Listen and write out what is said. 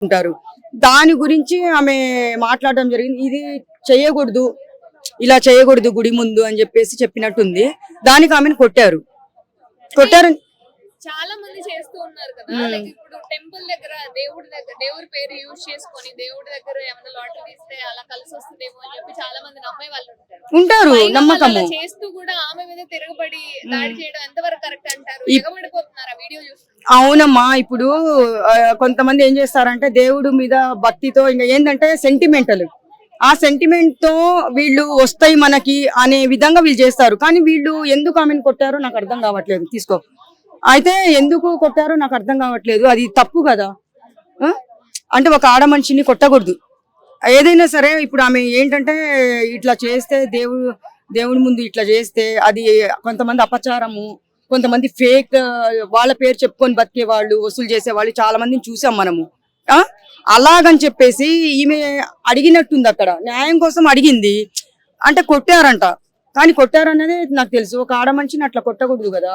ఉంటారు. దాని గురించి ఆమె మాట్లాడడం జరిగింది. ఇది చేయకూడదు, ఇలా చేయకూడదు గుడి ముందు అని చెప్పినట్టుంది. దానికి ఆమెను కొట్టారు. చాలా మంది చేస్తూ ఉన్నారు కదా, లైక్ ఇప్పుడు టెంపుల్ దగ్గర దేవుడి పేరు యూజ్ చేసుకొని దేవుడి దగ్గర ఏమైనా లాటరీ తీస్తే అలా కలిసి వస్తుందేమో అని చెప్పి చాలా మంది నమ్మే వాళ్ళు ఉంటారు. నమ్మకము చేస్తూ కూడా ఆమె మీద తిరగబడి దాడి చేయడం ఎంతవరకు కరెక్ట్ అంటారు? ఎగబడిపోతున్నారు ఆ వీడియో చూసి. అవునమ్మా, ఇప్పుడు కొంతమంది ఏం చేస్తారంటే దేవుడు మీద భక్తితో ఇంకా ఏంటంటే సెంటిమెంటల్, ఆ సెంటిమెంట్ తో వీళ్ళు వస్తాయి మనకి అనే విధంగా వీళ్ళు చేస్తారు. కానీ వీళ్ళు ఎందుకు ఆమెను కొట్టారో నాకు అర్థం కావట్లేదు. తీసుకో అయితే ఎందుకు కొట్టారో నాకు అర్థం కావట్లేదు. అది తప్పు కదా. అంటే ఒక ఆడ మనిషిని కొట్టకూడదు ఏదైనా సరే. ఇప్పుడు ఆమె ఏంటంటే ఇట్లా చేస్తే దేవుడి ముందు ఇట్లా చేస్తే అది కొంతమంది అపచారము, కొంతమంది ఫేక్ వాళ్ళ పేరు చెప్పుకొని బతికే వాళ్ళు, వసూలు చేసే వాళ్ళు చాలా మందిని చూసాం మనము. అలాగని చెప్పేసి ఈమె అడిగినట్టుంది, అక్కడ న్యాయం కోసం అడిగింది అంటే కొట్టారంట. కానీ కొట్టారన్నదే నాకు తెలుసు. ఒక ఆడ మనిషిని అట్లా కొట్టకూడదు కదా.